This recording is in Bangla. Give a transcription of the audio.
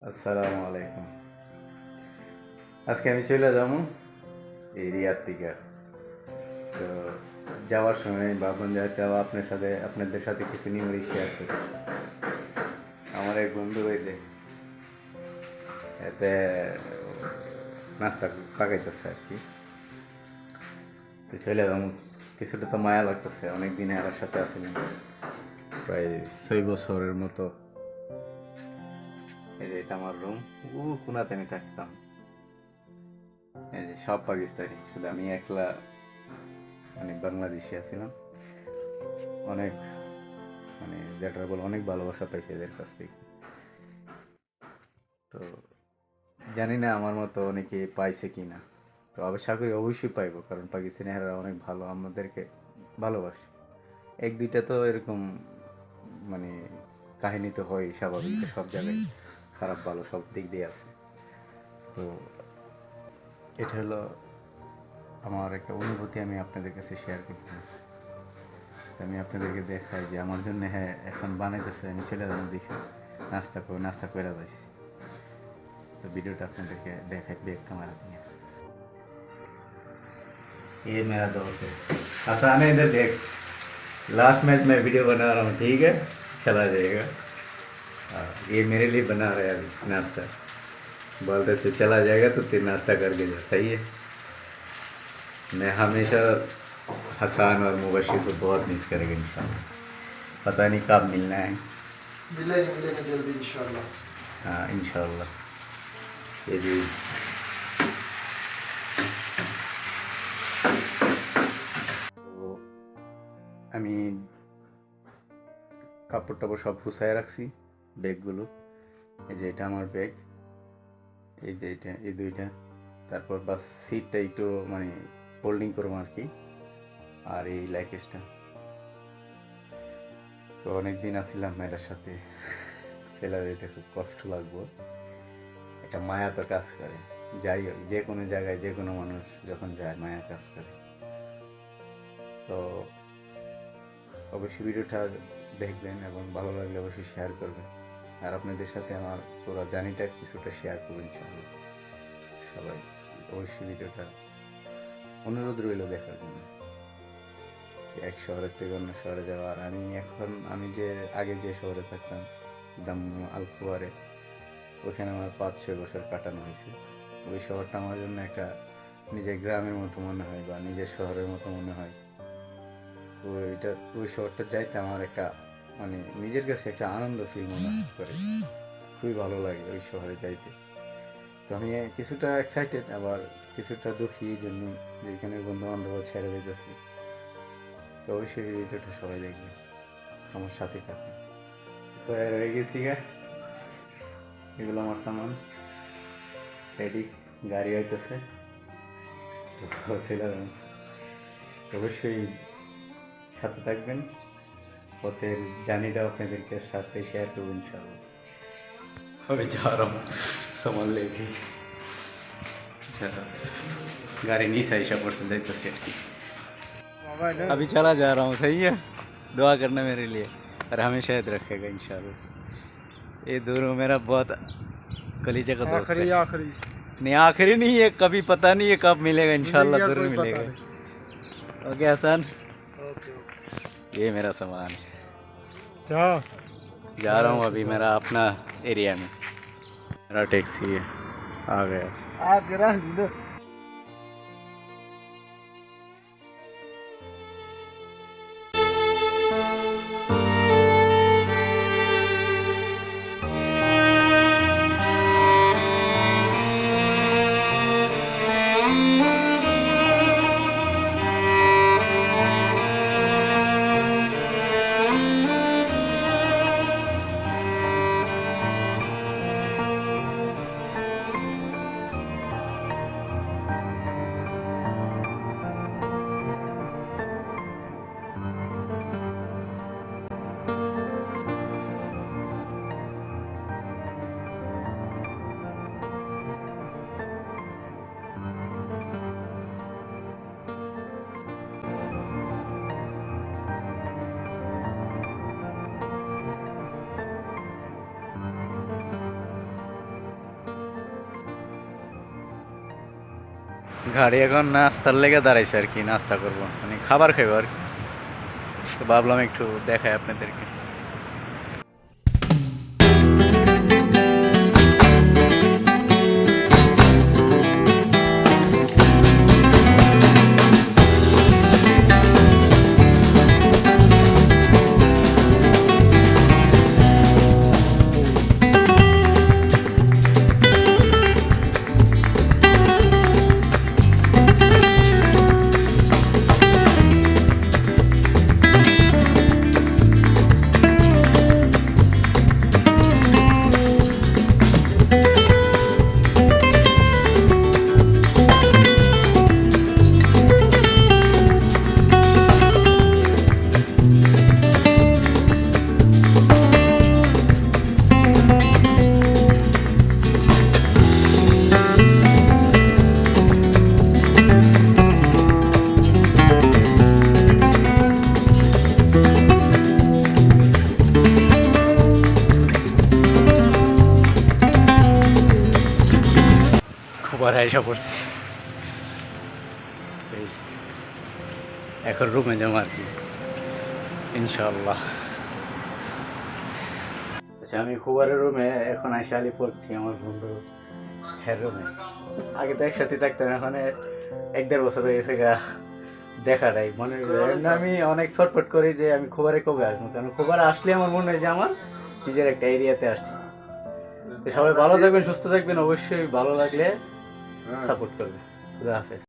আসসালামু আলাইকুম। আজকে আমি চলে যাবো এই রিয়াদ থেকে। তো যাওয়ার সময় ভাবলাম যে হয়তো আপনাদের সাথে কিছু মেমোরি শেয়ার করি। আমার এক বন্ধু হইলে এতে নাস্তা পাকাইতেছে আর কি। তো চলে যাবো, কিছুটা তো মায়া লাগতেছে, অনেক দিন এর সাথে আসিনি, প্রায় 6 বছরের মতো। এই যে এটা আমার রুম, কোনাতে আমি থাকতাম। এই যে সব পাকিস্তানি, শুধু আমি একলা মানে বাংলাদেশি আছিলাম। অনেক মানে যেটা বলে অনেক ভালোবাসা পাইছি এদের কাছ থেকে। তো জানি না আমার মতো অনেকে পাইছে কি না, তো আশা করি অবশ্যই পাইবো, কারণ পাকিস্তানিরা অনেক ভালো, আমাদেরকে ভালোবাসে। এক দুইটা তো এরকম মানে কাহিনী তো হয় স্বাভাবিক, সব জায়গায় খারাপ ভালো সব দিক দিয়ে আছে। তো এটা হলো আমার একটা অনুভূতি, আমি আপনাদের কাছে শেয়ার করছি। আমি আপনাদেরকে দেখাই যে আমার জন্য হ্যাঁ এখন বানাইতেছে, আমি চলে যাবো দেখে নাস্তা করে যাইছি। तो वीडियो आपने देखा बैक कैमरा दिया। ये मेरा दोस्त है हसन है, इधर देख। लास्ट मैच में वीडियो बना रहा हूँ, ठीक है, चला जाएगा। ये मेरे लिए बना रहा है अभी नाश्ता, बोलते थे चला जाएगा तो फिर नाश्ता करके जा। सही है। मैं हमेशा हसन और मुबशिर को बहुत मिस करेंगे इंशाल्लाह। पता नहीं कब मिलना है। मिलेंगे जल्दी इंशाल्लाह। हाँ इंशाल्लाह। ये भी তো আমি কাপড় টাপড় সব গুছায় রাখছি, ব্যাগগুলো। এই যে এটা আমার ব্যাগ, এই যে এটা, এই দুইটা। তারপর বাস সিটটা একটু মানে হোল্ডিং করবো আর কি, আর এই লাইকেজটা। তো অনেকদিন আসছিলাম মেয়েটার সাথে, ফেলা যেতে খুব কষ্ট লাগবো। একটা মায়া তো কাজ করে, যাই হোক যে কোনো জায়গায় যে কোনো মানুষ যখন যায় মায়া কাজ করে। তো অবশ্যই ভিডিওটা দেখবেন এবং ভালো লাগলে অবশ্যই শেয়ার করবেন, আর আপনাদের সাথে আমার পুরো জার্নিটা কিছুটা শেয়ার করবেন ইনশাআল্লাহ। সবাই অবশ্যই ভিডিওটা অনুরোধ রইল দেখার জন্য। এক শহরের থেকে অন্য শহরে যাওয়া, আর আমি যে আগে যে শহরে থাকতাম দাম্মু আল-খুবারে, ওখানে আমার 5-6 বছর কাটানো হয়েছে। ওই শহরটা আমার জন্য একটা নিজের গ্রামের মতো মনে হয় বা নিজের শহরের মতো মনে হয়। ওই শহরটা যাইতে আমার একটা মানে নিজের কাছে একটা আনন্দ ফিল মনে করে, খুবই ভালো লাগে ওই শহরে যাইতে। তো আমি কিছুটা এক্সাইটেড, আবার কিছুটা দুঃখী এই জন্য যে এখানে বন্ধু বান্ধব ছেড়ে দিতেছি। তো অবশ্যই ভিডিওটা সবাই দেখবে, আমার সাথে থাকবে। তো রয়ে গেছি গা, এগুলো আমার সামান রেডি, গাড়ি হইতেছে, তো চলে যাবেন। অবশ্যই সাথে থাকবেন, পথের জার্নিটা আপনাদেরকে সাথে শেয়ার করবো इंशाल्लाह। अभी जा रहा हूँ सामान लेके। गाड़ी नहीं सही शापर से जाए तो सेट की। अभी चला जा रहा हूँ, सही है। दुआ करना मेरे लिए और हमेशा याद रखेगा इंशाल्लाह। ये दोनों मेरा बहुत कलीजे का दोस्त है। आखिरी नहीं आखिरी नहीं है, कभी पता नहीं है कब मिलेगा, इंशाल्लाह जरूर मिलेगा। ओके हसन, ये मेरा सामान है। क्या जा रहा हूँ अभी मेरा अपना एरिया में, मेरा टैक्सी है, आ गया। आप गिरा গাড়ি এখন নাস্তার লেগে দাঁড়াইছে আর কি, নাস্তা করবো মানে খাবার খাইবো আর কি। তো ভাবলাম একটু দেখাই আপনাদেরকে। খুব আইসা পড়ছি, এই এখন রুমে যাবো আর কি ইনশাল্লাহ। আচ্ছা আমি খুবারের রুমে এখন আইসা আলি পড়ছি আমার বন্ধু হ্যাঁ রুমে। আগে তো একসাথে থাকতাম, এখন 1-1.5 বছর হয়ে গেছে গা দেখাটাই মনে হয়। আমি অনেক ছটফট করি যে আমি খুবারে কবে আসবো, কারণ খুবারে আসলে আমার মনে হয় যে আমার নিজের একটা এরিয়াতে আসছি। তো সবাই ভালো থাকবেন, সুস্থ থাকবেন, অবশ্যই ভালো লাগলে সাপোর্ট করবে। খুদা হাফেজ।